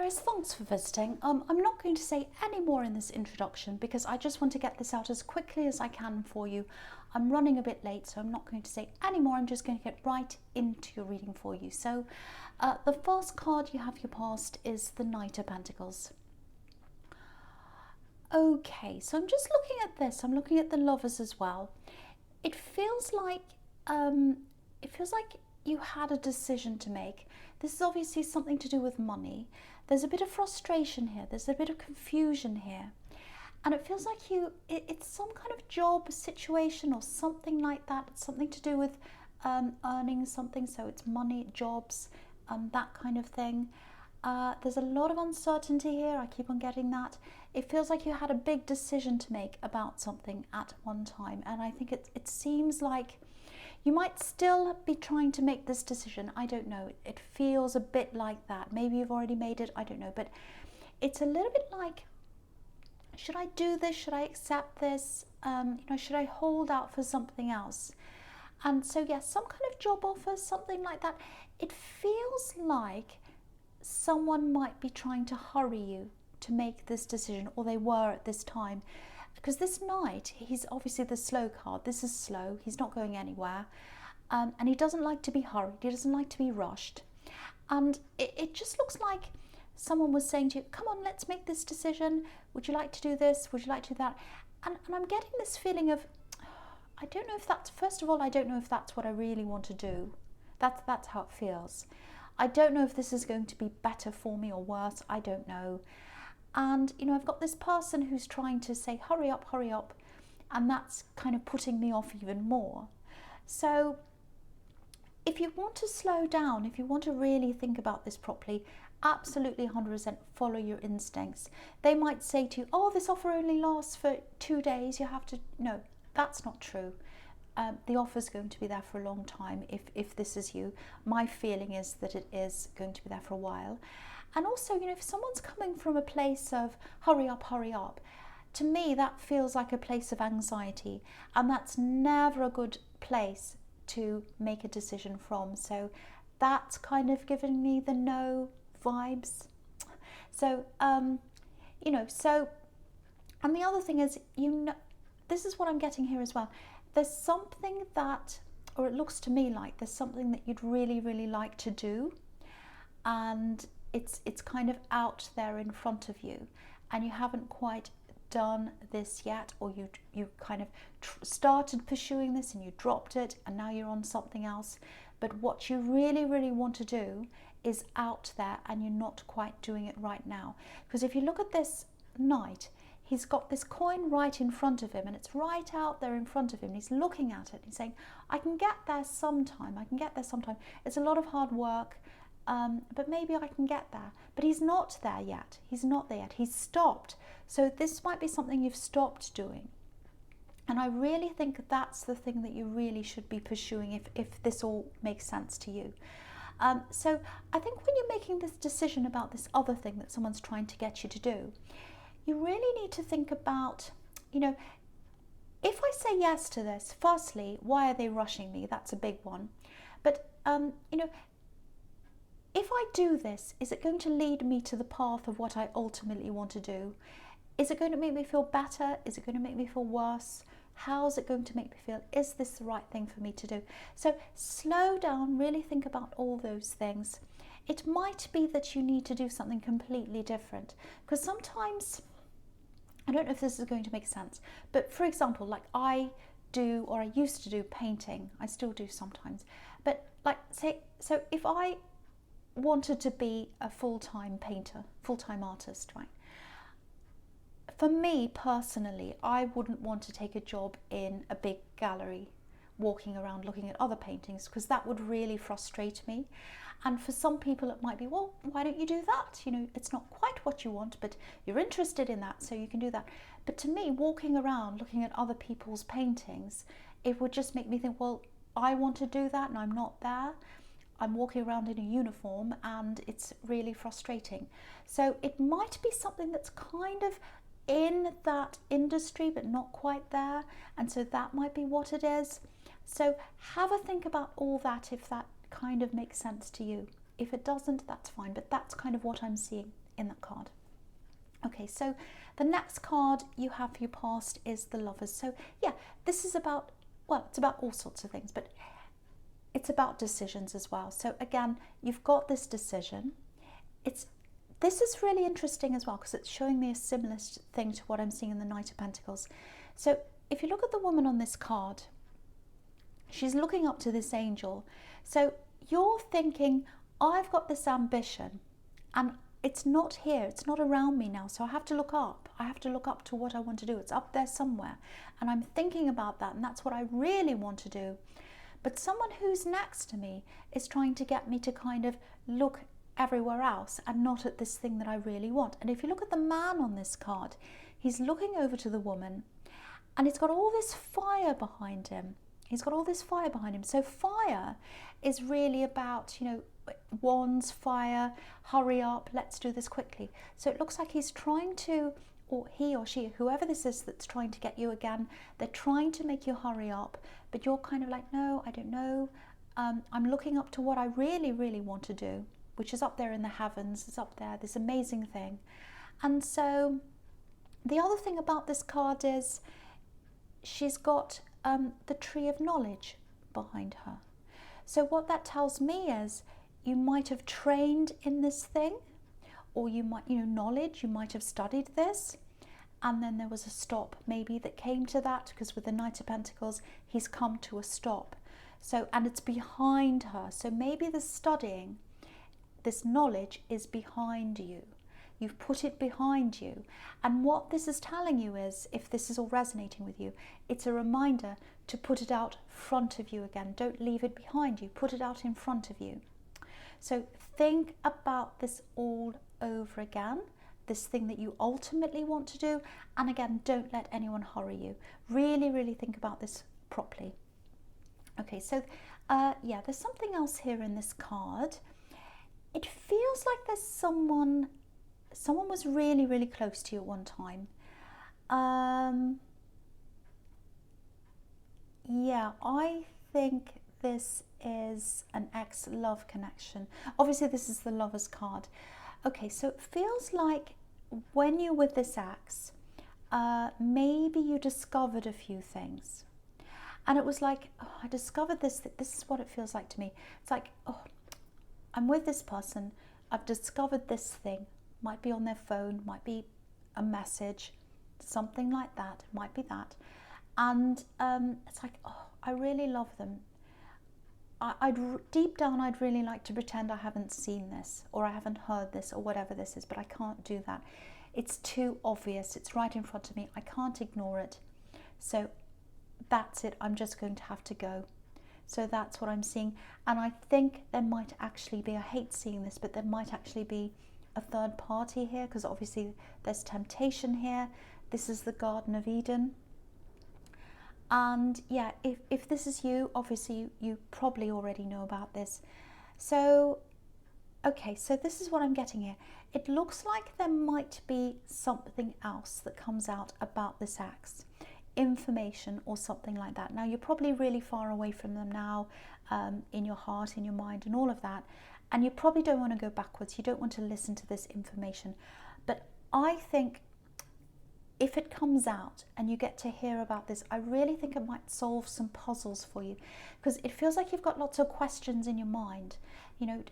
Aquarius, thanks for visiting. I'm not going to say any more in this introduction because I just want to get this out as quickly as I can for you. I'm running a bit late, so I'm not going to say any more. I'm just going to get right into your reading for you. So the first card you have your past is the Knight of Pentacles. Okay, so I'm just looking at this. I'm looking at the Lovers as well. It feels like you had a decision to make. This is obviously something to do with money. There's a bit of frustration here. There's a bit of confusion here. And it feels like it's some kind of job situation or something like that. It's something to do with earning something. So it's money, jobs, that kind of thing. There's a lot of uncertainty here. I keep on getting that. It feels like you had a big decision to make about something at one time. And I think it seems like you might still be trying to make this decision. I don't know. It feels a bit like that. Maybe you've already made it. I don't know. But it's a little bit like, should I do this? Should I accept this? Should I hold out for something else? And so, yes, some kind of job offer, something like that. It feels like someone might be trying to hurry you to make this decision, or they were at this time. Because this Knight, he's obviously the slow card. This is slow. He's not going anywhere. And he doesn't like to be hurried. He doesn't like to be rushed. And it just looks like someone was saying to you, come on, let's make this decision. Would you like to do this? Would you like to do that? And I'm getting this feeling of, I don't know if that's, first of all, I don't know if that's what I really want to do. That's how it feels. I don't know if this is going to be better for me or worse. I don't know. And, I've got this person who's trying to say, hurry up, and that's kind of putting me off even more. So if you want to slow down, if you want to really think about this properly, absolutely 100% follow your instincts. They might say to you, oh, this offer only lasts for 2 days. You have to, no, that's not true. The offer is going to be there for a long time if this is you. My feeling is that it is going to be there for a while. And also, if someone's coming from a place of hurry up, to me that feels like a place of anxiety, and that's never a good place to make a decision from. So that's kind of giving me the no vibes. So, and the other thing is, this is what I'm getting here as well. There's something that, or it looks to me like there's something that you'd really, really like to do, and it's kind of out there in front of you, and you haven't quite done this yet, or you kind of started pursuing this and you dropped it, and now you're on something else. But what you really, really want to do is out there, and you're not quite doing it right now. Because if you look at this Knight, he's got this coin right in front of him, and it's right out there in front of him. He's looking at it. He's saying, I can get there sometime. It's a lot of hard work, but maybe I can get there. But he's not there yet. He's stopped. So this might be something you've stopped doing. And I really think that's the thing that you really should be pursuing if this all makes sense to you. So I think when you're making this decision about this other thing that someone's trying to get you to do, you really need to think about, if I say yes to this, firstly, why are they rushing me? That's a big one. But, if I do this, is it going to lead me to the path of what I ultimately want to do? Is it going to make me feel better? Is it going to make me feel worse? How's it going to make me feel? Is this the right thing for me to do? So slow down, really think about all those things. It might be that you need to do something completely different, because sometimes, I don't know if this is going to make sense, but for example, like I do, or I used to do painting, I still do sometimes, but so if I wanted to be a full-time painter, full-time artist, right? For me personally, I wouldn't want to take a job in a big gallery, walking around looking at other paintings, because that would really frustrate me. And for some people it might be, well, why don't you do that? It's not quite what you want, but you're interested in that, so you can do that. But to me, walking around looking at other people's paintings, it would just make me think, well, I want to do that and I'm not there. I'm walking around in a uniform and it's really frustrating. So it might be something that's kind of in that industry but not quite there, and so that might be what it is. So have a think about all that, if that kind of makes sense to you. If it doesn't, that's fine, but that's kind of what I'm seeing in that card. Okay, so the next card you have for your past is the Lovers. So yeah, this is about, well, it's about all sorts of things, but it's about decisions as well. So again, you've got this decision. This is really interesting as well, because it's showing me a similar thing to what I'm seeing in the Knight of Pentacles. So if you look at the woman on this card, she's looking up to this angel. So you're thinking, I've got this ambition and it's not here, it's not around me now, so I have to look up. I have to look up to what I want to do. It's up there somewhere. And I'm thinking about that, and that's what I really want to do. But someone who's next to me is trying to get me to kind of look everywhere else and not at this thing that I really want. And if you look at the man on this card, he's looking over to the woman and he's got all this fire behind him. He's got all this fire behind him. So fire is really about, you know, wands, fire, hurry up, let's do this quickly. So it looks like he's trying to, or he or she, whoever this is that's trying to get you again, they're trying to make you hurry up, but you're kind of like, no, I don't know. I'm looking up to what I really, really want to do, which is up there in the heavens. It's up there, this amazing thing. And so the other thing about this card is she's got the tree of knowledge behind her. So what that tells me is you might have trained in this thing, or you might, you know, knowledge, you might have studied this, and then there was a stop maybe that came to that, because with the Knight of Pentacles, he's come to a stop. So, and it's behind her. So maybe the studying, this knowledge is behind you. You've put it behind you. And what this is telling you is, if this is all resonating with you, it's a reminder to put it out front of you again. Don't leave it behind you. Put it out in front of you. So think about this all over again, this thing that you ultimately want to do. And again, don't let anyone hurry you. Really, really think about this properly. Okay, so yeah, there's something else here in this card. It feels like there's someone was really, really close to you at one time. Yeah, I think this is an ex-love connection. Obviously, this is the Lover's card. Okay, so it feels like when you're with this ex, maybe you discovered a few things. And it was like, oh, I discovered this. This is what it feels like to me. It's like, oh, I'm with this person. I've discovered this thing. Might be on their phone, might be a message, something like that. It might be that. And it's like, oh, I really love them. Deep down, I'd really like to pretend I haven't seen this, or I haven't heard this, or whatever this is, but I can't do that. It's too obvious. It's right in front of me. I can't ignore it. So that's it. I'm just going to have to go. So that's what I'm seeing. And I think there might actually be, I hate seeing this, but there might actually be a third party here, because obviously there's temptation here. This is the Garden of Eden. And yeah, if this is you, obviously you probably already know about this. So, okay, so this is what I'm getting here. It looks like there might be something else that comes out about this ex. Information or something like that. Now, you're probably really far away from them now, in your heart, in your mind, and all of that. And you probably don't want to go backwards. You don't want to listen to this information. But I think if it comes out and you get to hear about this, I really think it might solve some puzzles for you, because it feels like you've got lots of questions in your mind. You know,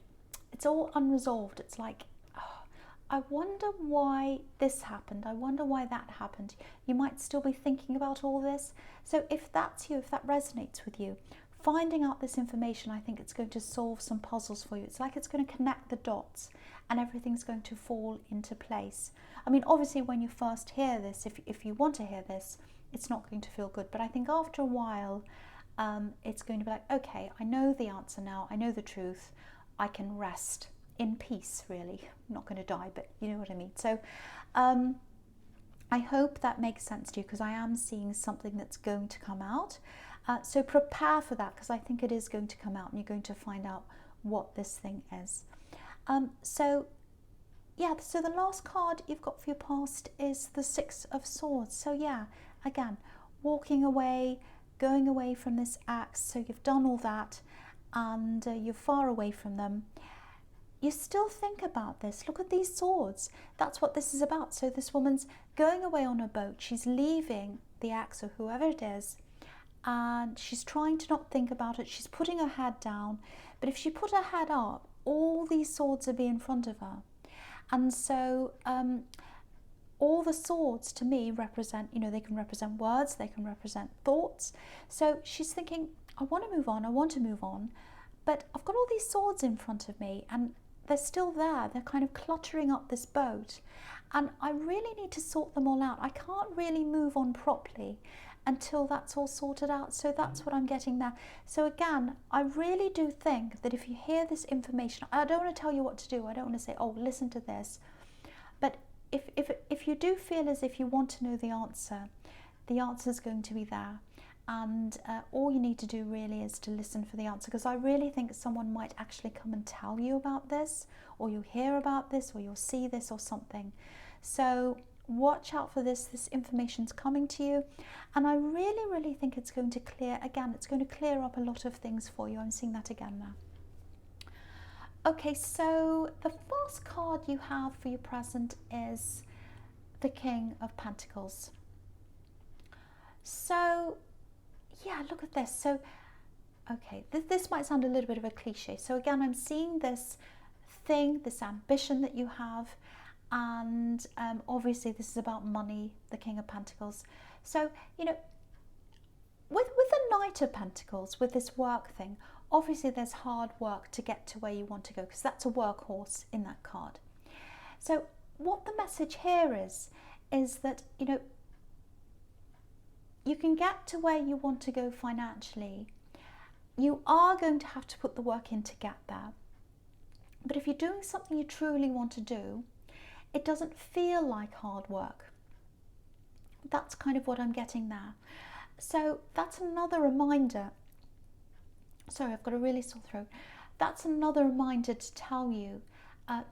it's all unresolved. It's like, oh, I wonder why this happened. I wonder why that happened. You might still be thinking about all this. So if that's you, if that resonates with you, finding out this information, I think it's going to solve some puzzles for you. It's like it's going to connect the dots and everything's going to fall into place. I mean, obviously when you first hear this, if you want to hear this, it's not going to feel good. But I think after a while, it's going to be like, okay, I know the answer now. I know the truth. I can rest in peace, really. I'm not going to die, but you know what I mean. So I hope that makes sense to you, because I am seeing something that's going to come out. So prepare for that, because I think it is going to come out and you're going to find out what this thing is. So yeah, so the last card you've got for your past is the Six of Swords. So yeah, again, walking away, going away from this ex. So you've done all that and you're far away from them. you still think about this. Look at these swords. That's what this is about. So this woman's going away on a boat. She's leaving the ex or whoever it is, and she's trying to not think about it. She's putting her head down. But if she put her head up, all these swords would be in front of her. And so all the swords to me represent, they can represent words, they can represent thoughts. So she's thinking, I want to move on, I want to move on, but I've got all these swords in front of me and they're still there. They're kind of cluttering up this boat. And I really need to sort them all out. I can't really move on properly until that's all sorted out. So that's what I'm getting there. So again, I really do think that if you hear this information, I don't want to tell you what to do. I don't want to say, oh, listen to this. But if you do feel as if you want to know the answer is going to be there. And all you need to do really is to listen for the answer, because I really think someone might actually come and tell you about this, or you'll hear about this, or you'll see this or something. So watch out for this. This information's coming to you, and I really, really think it's going to clear up a lot of things for you. I'm seeing that again now. Okay, so the first card you have for your present is the King of Pentacles. So yeah, look at this. So, okay, this might sound a little bit of a cliche. So again, I'm seeing this thing, this ambition that you have, and obviously this is about money, the King of Pentacles. So, with the Knight of Pentacles, with this work thing, obviously there's hard work to get to where you want to go, because that's a workhorse in that card. So what the message here is that, you can get to where you want to go financially. You are going to have to put the work in to get there. But if you're doing something you truly want to do, it doesn't feel like hard work. That's kind of what I'm getting there. So that's another reminder. Sorry, I've got a really sore throat. That's another reminder to tell you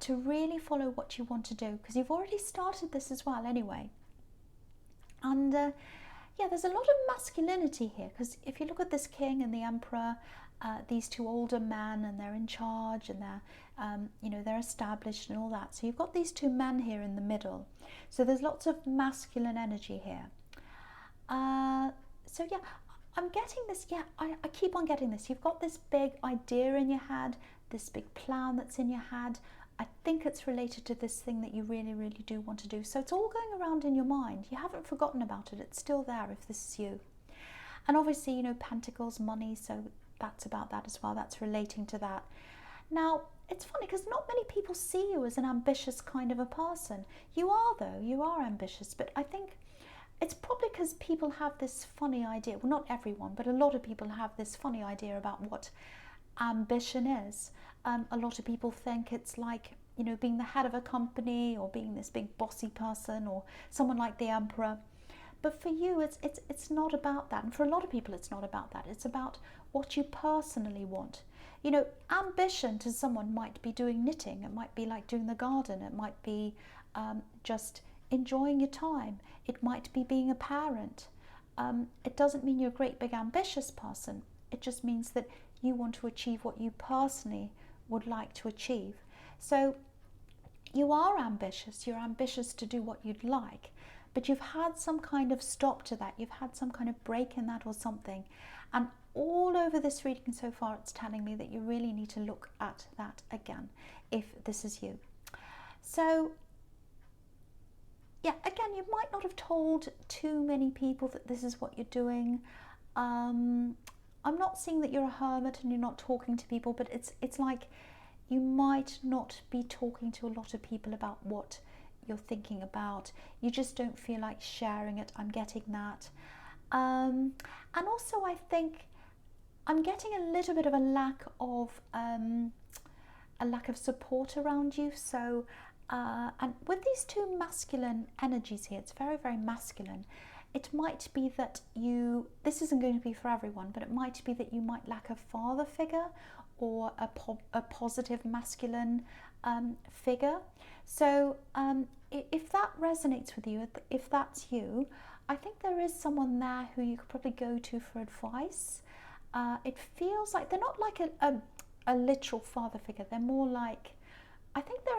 to really follow what you want to do, because you've already started this as well anyway. And yeah, there's a lot of masculinity here, because if you look at this king and the emperor, these two older men, and they're in charge, and they're established and all that. So you've got these two men here in the middle. So there's lots of masculine energy here. So yeah, I'm getting this. Yeah, I keep on getting this. You've got this big idea in your head, this big plan that's in your head. I think it's related to this thing that you really, really do want to do. So it's all going around in your mind. You haven't forgotten about it. It's still there if this is you. And obviously, Pentacles, money, so that's about that as well. That's relating to that. Now, it's funny because not many people see you as an ambitious kind of a person. You are, though. You are ambitious. But I think it's probably because people have this funny idea. Well, not everyone, but a lot of people have this funny idea about what ambition is. A lot of people think it's like, being the head of a company, or being this big bossy person, or someone like the emperor. But for you, it's not about that. And for a lot of people, it's not about that. It's about what you personally want. Ambition to someone might be doing knitting. It might be like doing the garden. It might be just enjoying your time. It might be being a parent. It doesn't mean you're a great big ambitious person. It just means that you want to achieve what you personally would like to achieve. So you are ambitious. You're ambitious to do what you'd like, but you've had some kind of stop to that. You've had some kind of break in that or something. And all over this reading so far, it's telling me that you really need to look at that again if this is you. So yeah, again, you might not have told too many people that this is what you're doing. I'm not seeing that you're a hermit and you're not talking to people, but it's like you might not be talking to a lot of people about what you're thinking about. You just don't feel like sharing it. I'm getting that. And also I think I'm getting a little bit of a lack of support around you. So and with these two masculine energies here, it's very, very masculine. It might be that this isn't going to be for everyone, but it might be that you might lack a father figure, or a positive masculine figure. So if that resonates with you, if that's you, I think there is someone there who you could probably go to for advice. It feels like they're not like a literal father figure. They're more like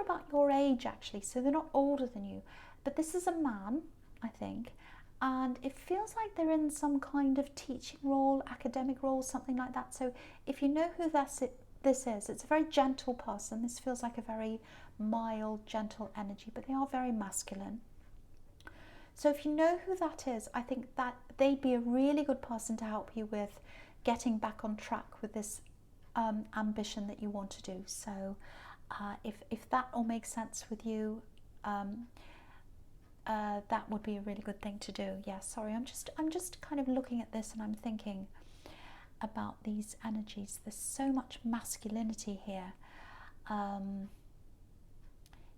about your age actually, so they're not older than you, but this is a man, I think, and it feels like they're in some kind of teaching role, academic role, something like that. So if you know who this is, it's a very gentle person. This feels like a very mild, gentle energy, but they are very masculine. So if you know who that is, I think that they'd be a really good person to help you with getting back on track with this ambition that you want to do. So if that all makes sense with you, that would be a really good thing to do. Yeah, sorry, I'm just kind of looking at this and I'm thinking about these energies. There's so much masculinity here.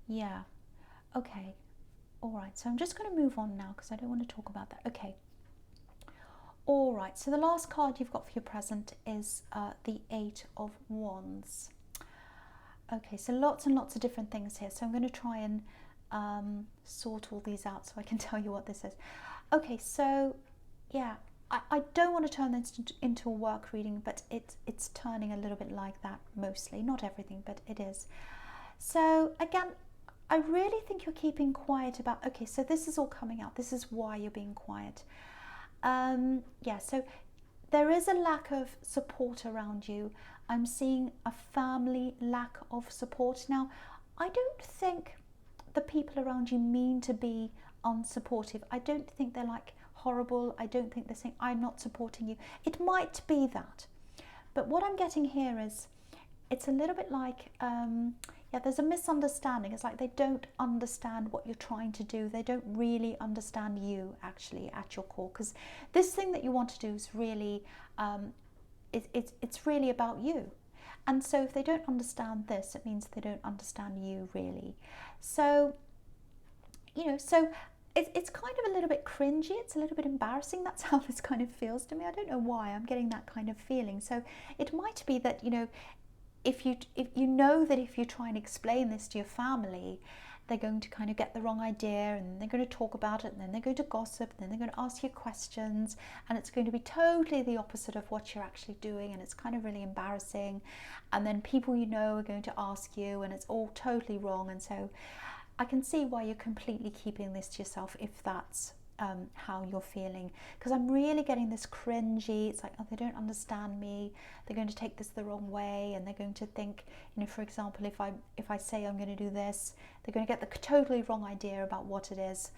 Yeah, okay, all right, so I'm just going to move on now because I don't want to talk about that. Okay, all right, so the last card you've got for your present is the Eight of Wands. Okay, so lots and lots of different things here, so I'm going to try and sort all these out so I can tell you what this is. Okay, so yeah, I don't want to turn this into a work reading, but it's turning a little bit like that mostly, not everything, but it is. So again, I really think you're keeping quiet about, okay, so this is all coming out, this is why you're being quiet. Yeah, so there is a lack of support around you. I'm seeing a family lack of support. Now, I don't think the people around you mean to be unsupportive. I don't think they're like horrible. I don't think they're saying I'm not supporting you. It might be that, but what I'm getting here is it's a little bit like yeah, there's a misunderstanding. It's like they don't understand what you're trying to do. They don't really understand you actually at your core, because this thing that you want to do is really it's really about you. And so if they don't understand this, it means they don't understand you really. So, you know, so it's kind of a little bit cringy. It's a little bit embarrassing. That's how this kind of feels to me. I don't know why I'm getting that kind of feeling. So it might be that, you know, if you know that if you try and explain this to your family, they're going to kind of get the wrong idea, and they're going to talk about it, and then they're going to gossip, and then they're going to ask you questions, and it's going to be totally the opposite of what you're actually doing, and it's kind of really embarrassing. And then people you know are going to ask you, and it's all totally wrong. And so I can see why you're completely keeping this to yourself if that's how you're feeling, because I'm really getting this cringy. It's like, oh, they don't understand me, they're going to take this the wrong way, and they're going to think, you know, for example, if I say I'm going to do this, they're going to get the totally wrong idea about what it is.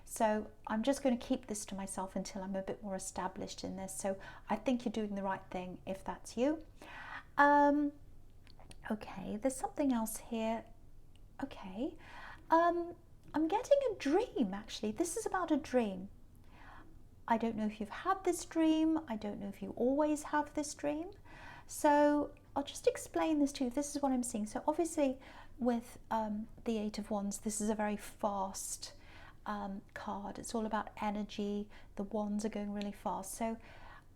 So I'm just going to keep this to myself until I'm a bit more established in this. So I think you're doing the right thing if that's you. Okay, there's something else here. Okay, I'm getting a dream, actually. This is about a dream. I don't know if you've had this dream. I don't know if you always have this dream. So I'll just explain this to you. This is what I'm seeing. So obviously with the Eight of Wands, this is a very fast card. It's all about energy. The wands are going really fast. So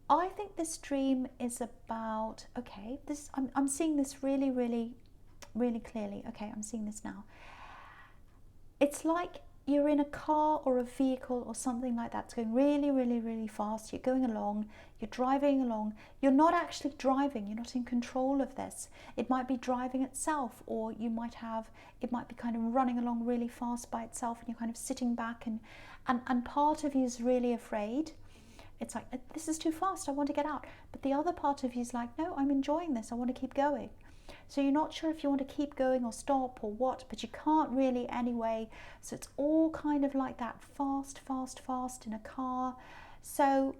I think this dream is about, okay, this I'm seeing this really, really, really clearly. Okay, I'm seeing this now. It's like you're in a car or a vehicle or something like that. It's going really, really, really fast. You're going along, you're driving along. You're not actually driving. You're not in control of this. It might be driving itself, or you might have, it might be kind of running along really fast by itself, and you're kind of sitting back, and part of you is really afraid. It's like, this is too fast, I want to get out. But the other part of you is like, no, I'm enjoying this, I want to keep going. So you're not sure if you want to keep going or stop or what, but you can't really anyway. So it's all kind of like that, fast, fast, fast in a car. So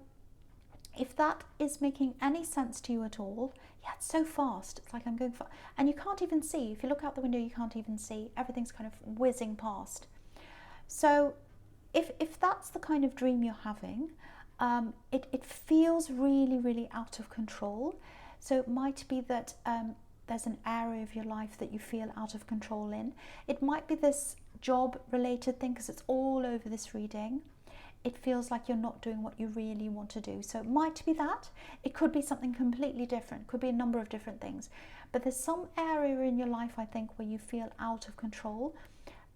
if that is making any sense to you at all, yeah, it's so fast. It's like I'm going fast. And you can't even see. If you look out the window, you can't even see. Everything's kind of whizzing past. So if that's the kind of dream you're having, it feels really, really out of control. So it might be that there's an area of your life that you feel out of control in. It might be this job related thing, because it's all over this reading. It feels like you're not doing what you really want to do. So it might be that. It could be something completely different. It could be a number of different things. But there's some area in your life, I think, where you feel out of control.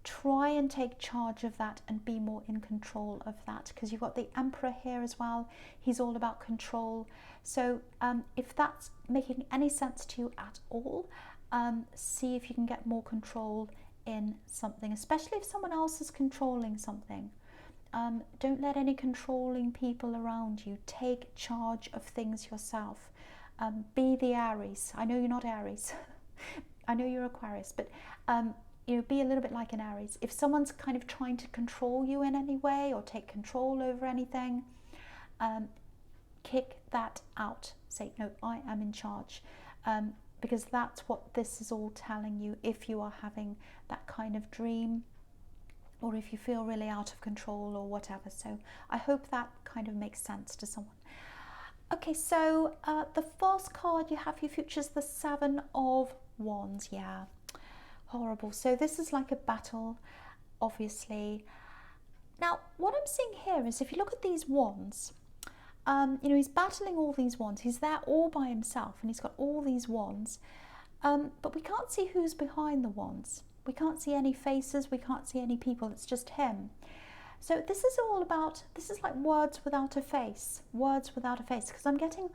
Try and take charge of that and be more in control of that, because you've got the Emperor here as well. He's all about control. So if that's making any sense to you at all, see if you can get more control in something, especially if someone else is controlling something. Don't let any controlling people around you. Take charge of things yourself. Be the Aries. I know you're not Aries. I know you're Aquarius, but be a little bit like an Aries. If someone's kind of trying to control you in any way or take control over anything, kick that out. Say, no, I am in charge. Because that's what this is all telling you if you are having that kind of dream, or if you feel really out of control or whatever. So I hope that kind of makes sense to someone. Okay, so the first card you have for your future is the Seven of Wands. Yeah, horrible. So this is like a battle, obviously. Now, what I'm seeing here is if you look at these wands, he's battling all these wands. He's there all by himself and he's got all these wands. But we can't see who's behind the wands. We can't see any faces. We can't see any people. It's just him. So this is all about, this is like words without a face. Words without a face. Because I'm getting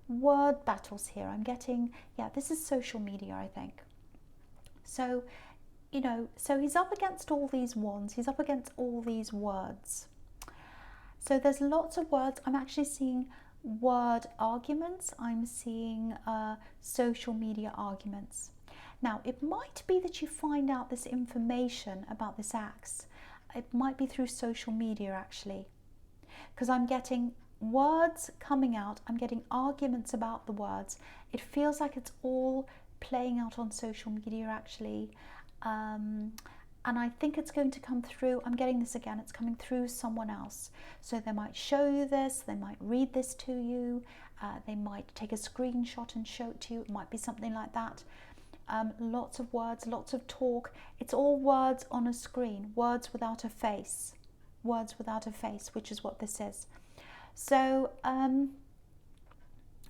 word battles here. I'm getting, yeah, this is social media, I think. So, so he's up against all these wands. He's up against all these words. So there's lots of words. I'm actually seeing word arguments. I'm seeing social media arguments. Now, it might be that you find out this information about this axe. It might be through social media, actually. Because I'm getting words coming out. I'm getting arguments about the words. It feels like it's all playing out on social media, actually. And I think it's going to come through, I'm getting this again, it's coming through someone else. So they might show you this, they might read this to you, they might take a screenshot and show it to you. It might be something like that. Lots of words, lots of talk. It's all words on a screen, words without a face. Words without a face, which is what this is. So,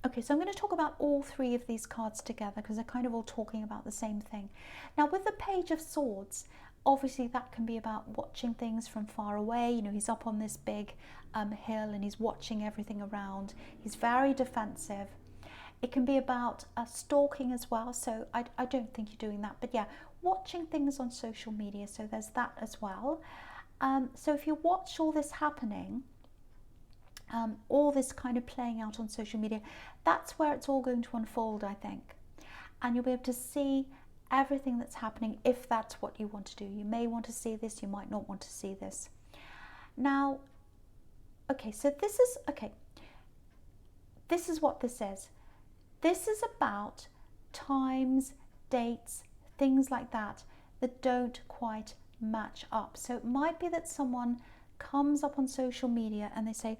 okay, so I'm going to talk about all three of these cards together because they're kind of all talking about the same thing. Now, with the Page of Swords, obviously that can be about watching things from far away. He's up on this big hill and he's watching everything around. He's very defensive. It can be about stalking as well, so I don't think you're doing that. But yeah, watching things on social media, so there's that as well. So if you watch all this happening, all this kind of playing out on social media, that's where it's all going to unfold, I think. And you'll be able to see everything that's happening if that's what you want to do. You may want to see this, you might not want to see this. Now, okay, so this is what this is. This is about times, dates, things like that don't quite match up. So it might be that someone comes up on social media and they say,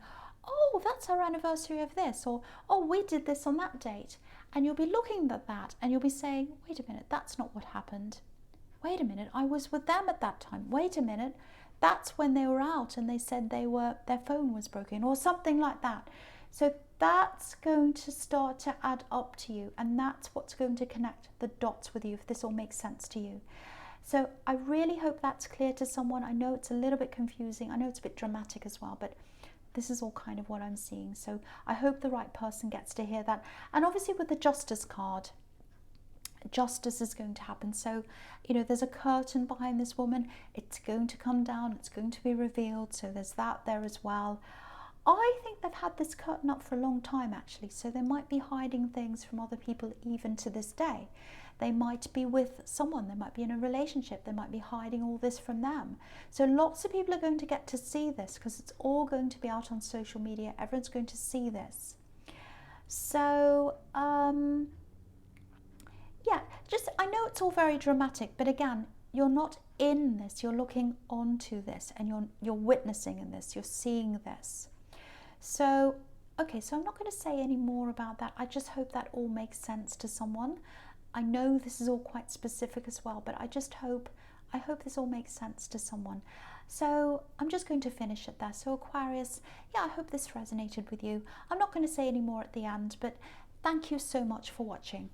oh, that's our anniversary of this, or oh, we did this on that date. And you'll be looking at that and you'll be saying, wait a minute, that's not what happened. Wait a minute, I was with them at that time. Wait a minute, that's when they were out and they said their phone was broken, or something like that. So that's going to start to add up to you, and that's what's going to connect the dots with you if this all makes sense to you. So I really hope that's clear to someone. I know it's a little bit confusing. I know it's a bit dramatic as well, but this is all kind of what I'm seeing. So I hope the right person gets to hear that. And obviously with the Justice card, justice is going to happen. So, there's a curtain behind this woman. It's going to come down. It's going to be revealed. So there's that there as well. I think they've had this curtain up for a long time, actually. So they might be hiding things from other people even to this day. They might be with someone. They might be in a relationship. They might be hiding all this from them. So lots of people are going to get to see this because it's all going to be out on social media. Everyone's going to see this. So, yeah, I know it's all very dramatic, but again, you're not in this. You're looking onto this and you're witnessing in this. You're seeing this. So, okay, so I'm not going to say any more about that. I just hope that all makes sense to someone. I know this is all quite specific as well, but I hope this all makes sense to someone. So I'm just going to finish it there. So Aquarius, yeah, I hope this resonated with you. I'm not going to say any more at the end, but thank you so much for watching.